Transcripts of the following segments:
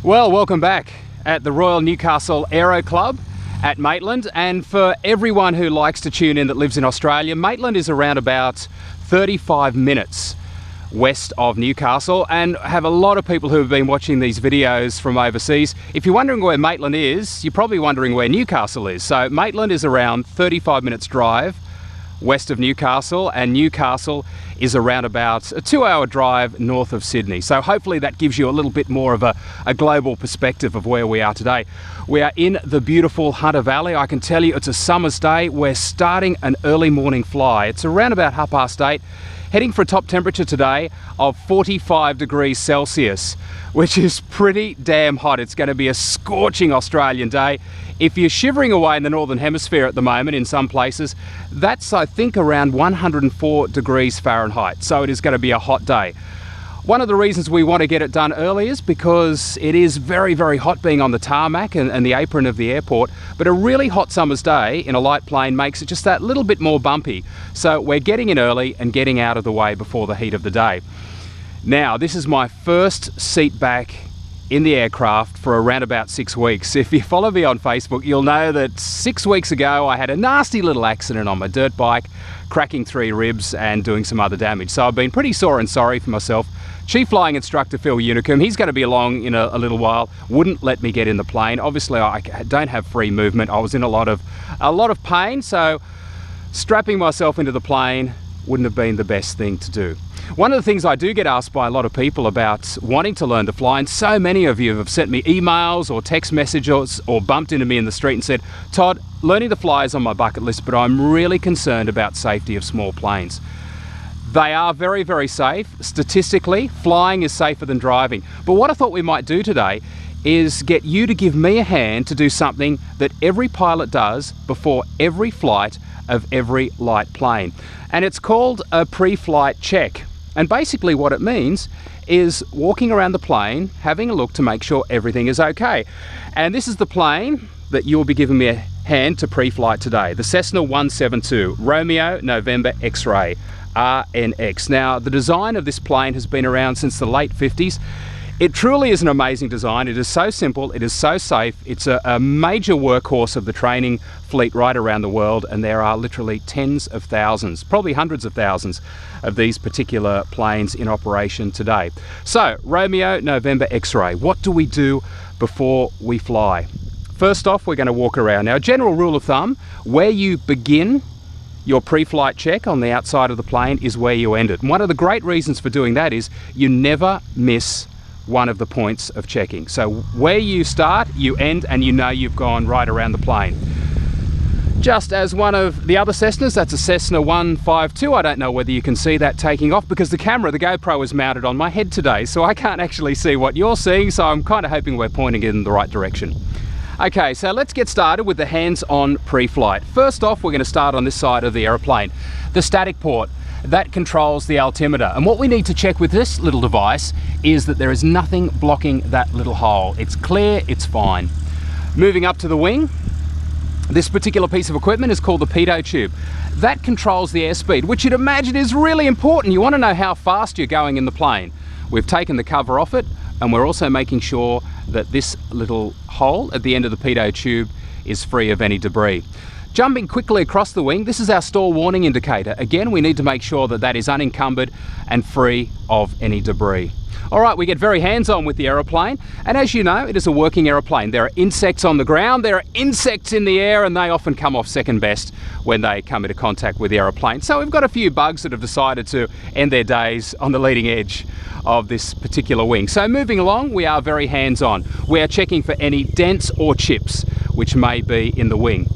Well, welcome back at the Royal Newcastle Aero Club at Maitland. And for everyone who likes to tune in that lives in Australia, Maitland is around about 35 minutes west of Newcastle, and have a lot of people who have been watching these videos from overseas. If you're wondering where Maitland is, you're probably wondering where Newcastle is. So Maitland is around 35 minutes drive west of Newcastle, and Newcastle is around about a 2-hour drive north of Sydney. So hopefully that gives you a little bit more of a global perspective of where we are today. We are in the beautiful Hunter Valley. I can tell you it's a summer's day. We're starting an early morning fly. It's around about 8:30, heading for a top temperature today of 45 degrees Celsius, which is pretty damn hot. It's going to be a scorching Australian day. If you're shivering away in the Northern Hemisphere at the moment in some places, that's, I think, around 104 degrees Fahrenheit. So it is going to be a hot day. One of the reasons we want to get it done early is because it is very, very hot being on the tarmac and the apron of the airport, but a really hot summer's day in a light plane makes it just that little bit more bumpy. So we're getting in early and getting out of the way before the heat of the day. Now, this is my first seat back in the aircraft for around about 6 weeks. If you follow me on Facebook, you'll know that 6 weeks ago I had a nasty little accident on my dirt bike, cracking 3 ribs and doing some other damage. So I've been pretty sore and sorry for myself. Chief Flying Instructor Phil Unicum, he's going to be along in a little while, wouldn't let me get in the plane. Obviously I don't have free movement. I was in a lot of pain, so strapping myself into the plane wouldn't have been the best thing to do. One of the things I do get asked by a lot of people about wanting to learn to fly, and so many of you have sent me emails or text messages or bumped into me in the street and said, Todd, learning to fly is on my bucket list, but I'm really concerned about safety of small planes. They are very, very safe. Statistically, flying is safer than driving. But what I thought we might do today is get you to give me a hand to do something that every pilot does before every flight of every light plane. And it's called a pre-flight check. And basically what it means is walking around the plane, having a look to make sure everything is okay. And this is the plane that you'll be giving me a hand to pre-flight today. The Cessna 172, Romeo November X-ray, RNX. Now, the design of this plane has been around since the late 50s. It truly is an amazing design. It is so simple, it is so safe. It's a major workhorse of the training fleet right around the world, and there are literally tens of thousands, probably hundreds of thousands of these particular planes in operation today. So, Romeo November X-ray, what do we do before we fly? First off, we're going to walk around. Now, general rule of thumb, where you begin your pre-flight check on the outside of the plane is where you end it. And one of the great reasons for doing that is you never miss one of the points of checking. So where you start, you end, and you know you've gone right around the plane. Just as one of the other Cessnas, that's a Cessna 152. I don't know whether you can see that taking off because the camera, the GoPro, is mounted on my head today, so I can't actually see what you're seeing, so I'm kind of hoping we're pointing in the right direction. Okay, so let's get started with the hands-on pre-flight. First off, we're going to start on this side of the aeroplane, the static port. That controls the altimeter. And what we need to check with this little device is that there is nothing blocking that little hole. It's clear, it's fine. Moving up to the wing, this particular piece of equipment is called the pitot tube. That controls the airspeed, which you'd imagine is really important. You want to know how fast you're going in the plane. We've taken the cover off it, and we're also making sure that this little hole at the end of the pitot tube is free of any debris. Jumping quickly across the wing, this is our stall warning indicator. Again, we need to make sure that that is unencumbered and free of any debris. All right, we get very hands-on with the aeroplane, and as you know, it is a working aeroplane. There are insects on the ground, there are insects in the air, and they often come off second best when they come into contact with the aeroplane. So we've got a few bugs that have decided to end their days on the leading edge of this particular wing. So moving along, we are very hands-on. We are checking for any dents or chips which may be in the wing.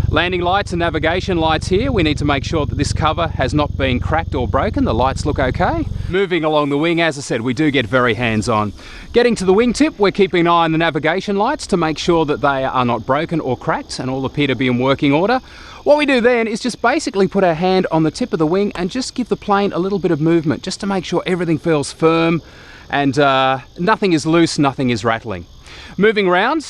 Landing lights and navigation lights here. We need to make sure that this cover has not been cracked or broken. The lights look okay. Moving along the wing, as I said, we do get very hands-on. Getting to the wingtip, we're keeping an eye on the navigation lights to make sure that they are not broken or cracked and all appear to be in working order. What we do then is just basically put our hand on the tip of the wing and just give the plane a little bit of movement just to make sure everything feels firm and nothing is loose, nothing is rattling. Moving around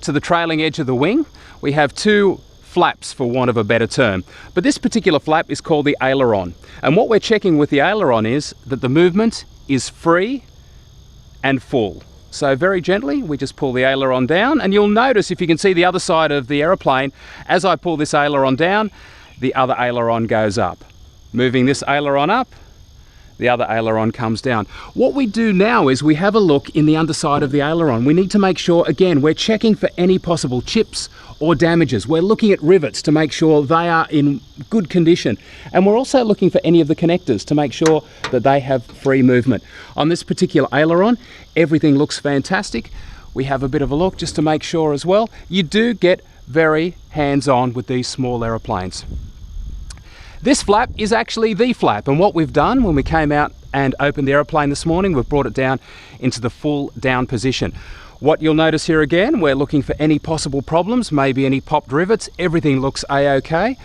to the trailing edge of the wing, we have two flaps, for want of a better term. But this particular flap is called the aileron. And what we're checking with the aileron is that the movement is free and full. So very gently, we just pull the aileron down, and you'll notice, if you can see the other side of the aeroplane, as I pull this aileron down, the other aileron goes up. Moving this aileron up, the other aileron comes down. What we do now is we have a look in the underside of the aileron. We need to make sure, again, we're checking for any possible chips or damages. We're looking at rivets to make sure they are in good condition. And we're also looking for any of the connectors to make sure that they have free movement. On this particular aileron, everything looks fantastic. We have a bit of a look just to make sure as well. You do get very hands-on with these small aeroplanes. This flap is actually the flap, and what we've done when we came out and opened the aeroplane this morning, we've brought it down into the full down position. What you'll notice here again, we're looking for any possible problems, maybe any popped rivets. Everything looks a-okay.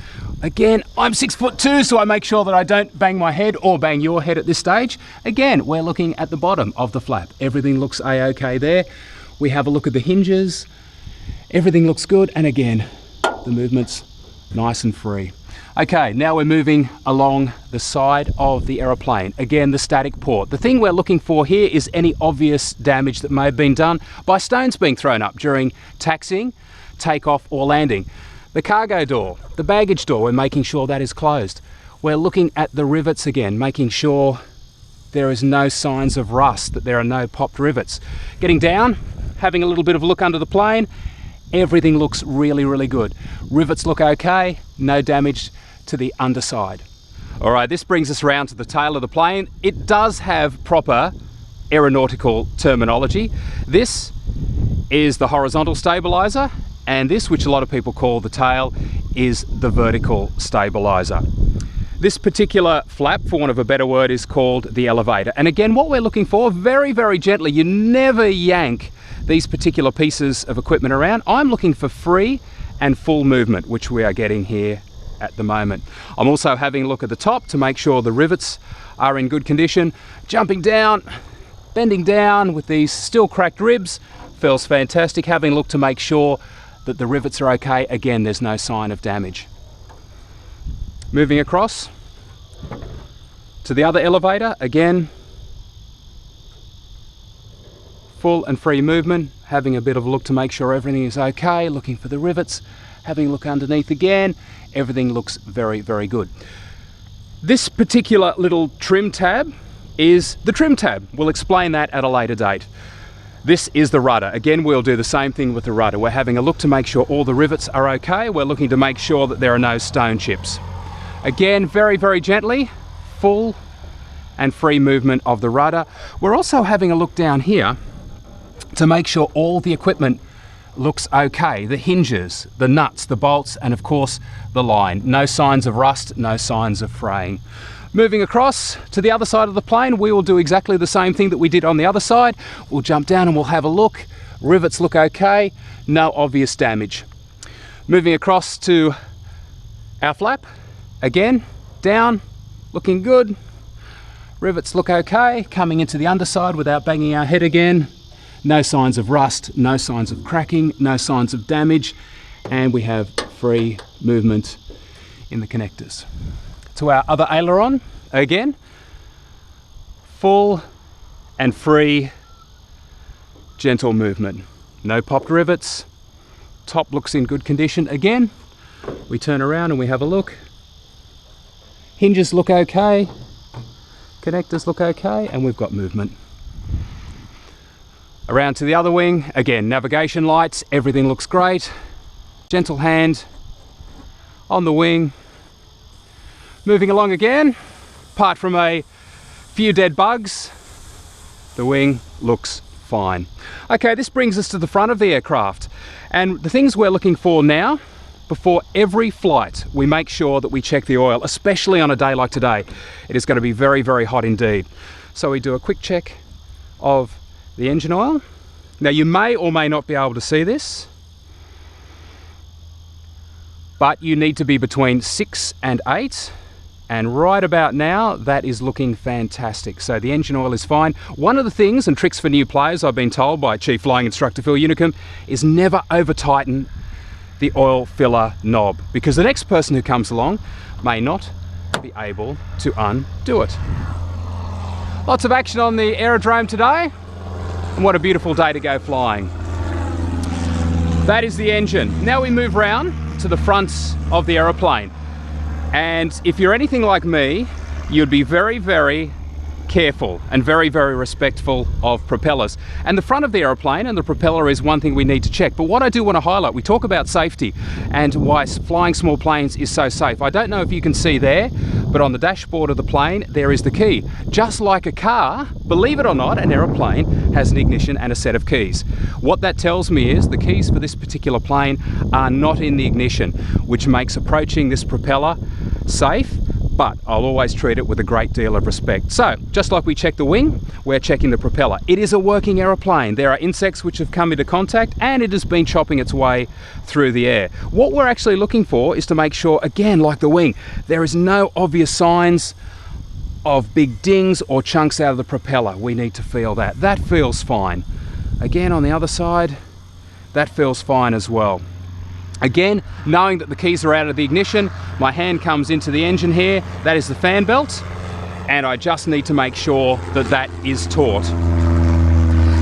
Again, I'm 6'2", so I make sure that I don't bang my head or bang your head at this stage. Again, we're looking at the bottom of the flap. Everything looks a-okay there. We have a look at the hinges. Everything looks good, and again, the movement's nice and free. Okay, now we're moving along the side of the aeroplane. Again, the static port. The thing we're looking for here is any obvious damage that may have been done by stones being thrown up during taxiing, takeoff or landing. The cargo door, the baggage door, we're making sure that is closed. We're looking at the rivets again, making sure there is no signs of rust, that there are no popped rivets. Getting down, having a little bit of a look under the plane, everything looks really, really good. Rivets look okay, no damage to the underside. All right, this brings us around to the tail of the plane. It does have proper aeronautical terminology. This is the horizontal stabilizer, and this, which a lot of people call the tail, is the vertical stabilizer. This particular flap, for want of a better word, is called the elevator. And again, what we're looking for, very, very gently, you never yank these particular pieces of equipment around. I'm looking for free and full movement, which we are getting here at the moment. I'm also having a look at the top to make sure the rivets are in good condition. Jumping down, bending down with these still cracked ribs, feels fantastic. Having a look to make sure that the rivets are okay. Again, there's no sign of damage. Moving across to the other elevator, again, full and free movement. Having a bit of a look to make sure everything is okay, looking for the rivets, having a look underneath again. Everything looks very, very good. This particular little trim tab is the trim tab. We'll explain that at a later date. This is the rudder. Again, we'll do the same thing with the rudder. We're having a look to make sure all the rivets are okay. We're looking to make sure that there are no stone chips. Again, very, very gently, full and free movement of the rudder. We're also having a look down here to make sure all the equipment looks okay. The hinges, the nuts, the bolts, and of course the line. No signs of rust, no signs of fraying. Moving across to the other side of the plane, we will do exactly the same thing that we did on the other side. We'll jump down and we'll have a look. Rivets look okay, no obvious damage. Moving across to our flap, again, down, looking good. Rivets look okay, coming into the underside without banging our head again. No signs of rust, no signs of cracking, no signs of damage, and we have free movement in the connectors. To our other aileron, again, full and free, gentle movement. No popped rivets, top looks in good condition. Again, we turn around and we have a look. Hinges look okay, connectors look okay, and we've got movement. Around to the other wing, again, navigation lights, everything looks great. Gentle hand on the wing. Moving along again, apart from a few dead bugs, the wing looks fine. Okay, this brings us to the front of the aircraft. And the things we're looking for now, before every flight, we make sure that we check the oil, especially on a day like today. It is going to be very, very hot indeed. So we do a quick check of the engine oil. Now you may or may not be able to see this, but you need to be between 6 and 8, and right about now that is looking fantastic. So the engine oil is fine. One of the things and tricks for new players, I've been told by Chief Flying Instructor Phil Unicombe, is never over tighten the oil filler knob, because the next person who comes along may not be able to undo it. Lots of action on the aerodrome today. And what a beautiful day to go flying. That is the engine. Now we move round to the front of the aeroplane. And if you're anything like me, you'd be very, very careful and very, very respectful of propellers. And the front of the aeroplane and the propeller is one thing we need to check. But what I do want to highlight, we talk about safety and why flying small planes is so safe. I don't know if you can see there, but on the dashboard of the plane, there is the key. Just like a car, believe it or not, an aeroplane has an ignition and a set of keys. What that tells me is the keys for this particular plane are not in the ignition, which makes approaching this propeller safe, but I'll always treat it with a great deal of respect. So, just like we check the wing, we're checking the propeller. It is a working aeroplane. There are insects which have come into contact and it has been chopping its way through the air. What we're actually looking for is to make sure, again, like the wing, there is no obvious signs of big dings or chunks out of the propeller. We need to feel that. That feels fine. Again, on the other side, that feels fine as well. Again, knowing that the keys are out of the ignition, my hand comes into the engine here. That is the fan belt, and I just need to make sure that that is taut.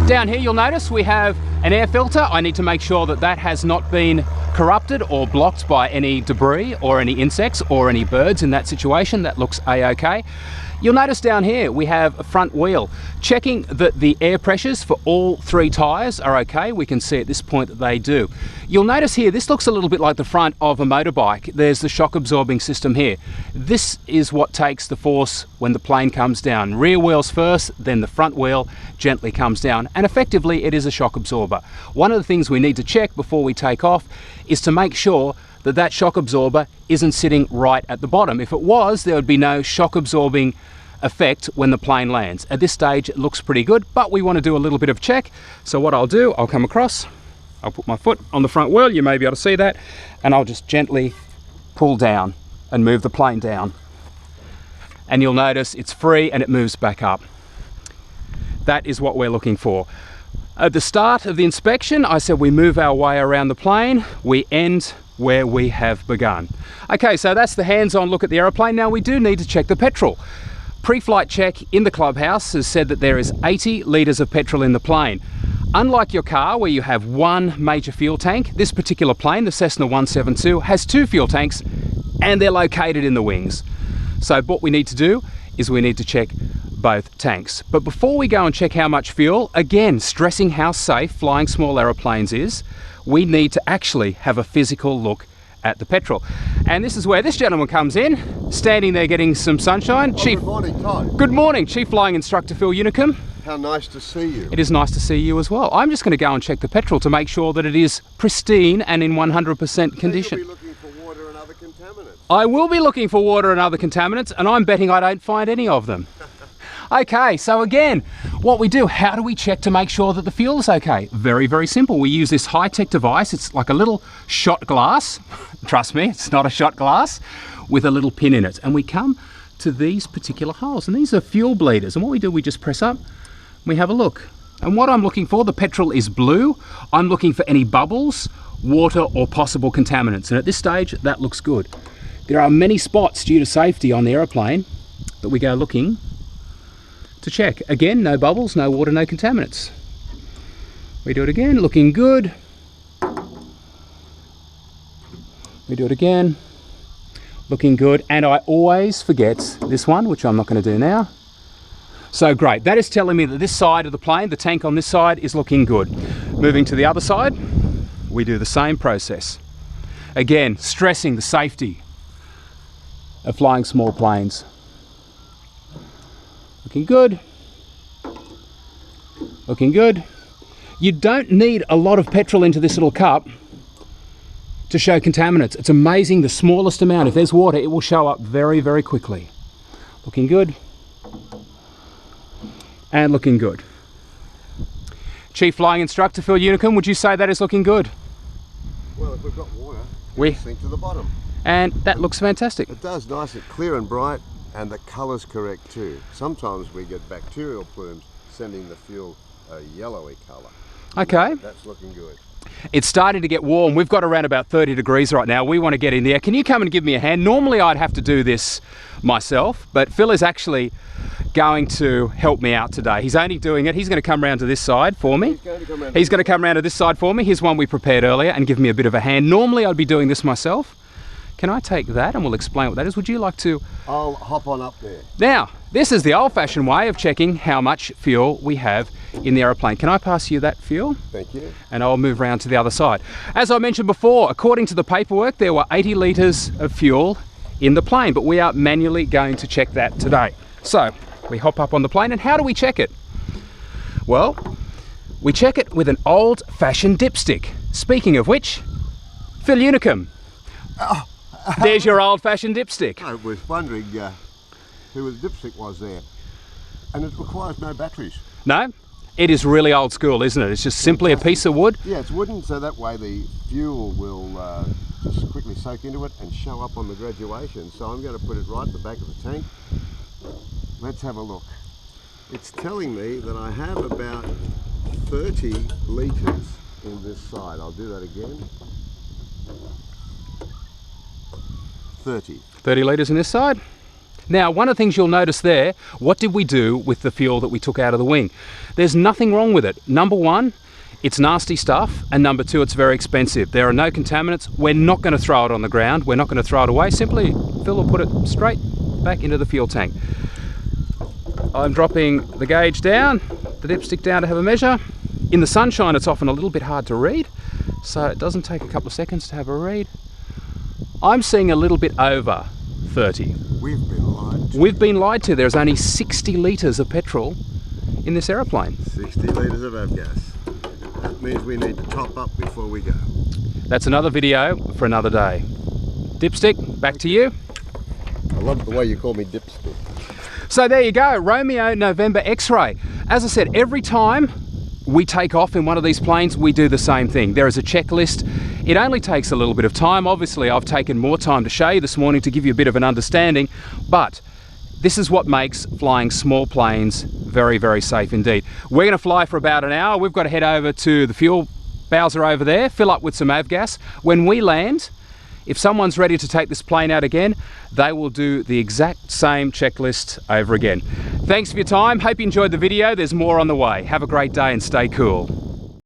Down here, you'll notice we have an air filter. I need to make sure that that has not been corrupted or blocked by any debris or any insects or any birds in that situation. That looks a-okay. You'll notice down here we have a front wheel. Checking that the air pressures for all three tyres are okay. We can see at this point that they do. You'll notice here, this looks a little bit like the front of a motorbike. There's the shock absorbing system here. This is what takes the force when the plane comes down. Rear wheels first, then the front wheel gently comes down, and effectively it is a shock absorber. One of the things we need to check before we take off is to make sure that that shock absorber isn't sitting right at the bottom. If it was, there would be no shock absorbing effect when the plane lands. At this stage, it looks pretty good, but we want to do a little bit of check. So what I'll do, I'll come across, I'll put my foot on the front wheel, you may be able to see that, and I'll just gently pull down and move the plane down. And you'll notice it's free and it moves back up. That is what we're looking for. At the start of the inspection, I said we move our way around the plane, we end where we have begun. Okay, so that's the hands-on look at the aeroplane. Now we do need to check the petrol. Preflight Check in the clubhouse has said that there is 80 litres of petrol in the plane. Unlike your car where you have one major fuel tank, this particular plane, the Cessna 172, has two fuel tanks and they're located in the wings. So what we need to do is we need to check both tanks. But before we go and check how much fuel, again, stressing how safe flying small aeroplanes is, we need to actually have a physical look at the petrol. And this is where this gentleman comes in, standing there getting some sunshine. Chief, good morning, Todd. Good morning, Chief Flying Instructor Phil Unicum. How nice to see you. It is nice to see you as well. I'm just going to go and check the petrol to make sure that it is pristine and in 100% condition. You'll be looking for water and other contaminants. I will be looking for water and other contaminants, and I'm betting I don't find any of them. Okay, so again, what we do, how do we check to make sure that the fuel is okay? Very, very simple. We use this high-tech device. It's like a little shot glass. Trust me, it's not a shot glass, with a little pin in it. And we come to these particular holes, and these are fuel bleeders. And what we do, we just press up, we have a look. And what I'm looking for, the petrol is blue. I'm looking for any bubbles, water, or possible contaminants. And at this stage, that looks good. There are many spots due to safety on the aeroplane that we go looking to check. Again, no bubbles, no water, no contaminants. We do it again, looking good. We do it again, looking good. And I always forget this one, which I'm not going to do now. So great, that is telling me that this side of the plane, the tank on this side, is looking good. Moving to the other side, we do the same process. Again, stressing the safety of flying small planes. Looking good. Looking good. You don't need a lot of petrol into this little cup to show contaminants. It's amazing, the smallest amount. If there's water, it will show up very, very quickly. Looking good. And looking good. Chief Flying Instructor Phil Unicum, would you say that is looking good? Well, if we've got water, we sink to the bottom. And that looks fantastic. It does, nice and clear and bright, and the colour's correct too. Sometimes we get bacterial plumes sending the fuel a yellowy colour. Okay. That's looking good. It's starting to get warm. We've got around about 30 degrees right now. We want to get in there. Can you come and give me a hand? Normally I'd have to do this myself, but Phil is actually going to help me out today. He's only doing it. He's going to come around to this side for me. He's going to come around to this side for me. Here's one we prepared earlier and give me a bit of a hand. Normally I'd be doing this myself. Can I take that and we'll explain what that is? Would you like to? I'll hop on up there. Now, this is the old-fashioned way of checking how much fuel we have in the aeroplane. Can I pass you that fuel? Thank you. And I'll move around to the other side. As I mentioned before, according to the paperwork, there were 80 litres of fuel in the plane, but we are manually going to check that today. So, we hop up on the plane, and how do we check it? Well, we check it with an old-fashioned dipstick. Speaking of which, Phil Unicum. There's your old-fashioned dipstick. I was wondering who the dipstick was there. And it requires no batteries. No? It is really old school, isn't it? It's just simply a piece of wood. Yeah, it's wooden, so that way the fuel will just quickly soak into it and show up on the graduation. So I'm going to put it right at the back of the tank. Let's have a look. It's telling me that I have about 30 litres in this side. I'll do that again. 30 litres in this side. Now, one of the things you'll notice there, what did we do with the fuel that we took out of the wing? There's nothing wrong with it. Number one, it's nasty stuff, and number two, it's very expensive. There are no contaminants. We're not going to throw it on the ground. We're not going to throw it away. Simply, Phil will put it straight back into the fuel tank. I'm dropping the gauge down, the dipstick down to have a measure. In the sunshine, it's often a little bit hard to read, so it doesn't take a couple of seconds to have a read. I'm seeing a little bit over 30. We've been lied to. We've been lied to. There's only 60 litres of petrol in this aeroplane. 60 litres of avgas. That means we need to top up before we go. That's another video for another day. Dipstick, back to you. I love the way you call me dipstick. So there you go, Romeo November X-ray. As I said, every time we take off in one of these planes, we do the same thing. There is a checklist. It only takes a little bit of time. Obviously, I've taken more time to show you this morning to give you a bit of an understanding, but this is what makes flying small planes very, very safe indeed. We're going to fly for about an hour. We've got to head over to the fuel bowser over there, fill up with some avgas. When we land, if someone's ready to take this plane out again, they will do the exact same checklist over again. Thanks for your time. Hope you enjoyed the video. There's more on the way. Have a great day and stay cool.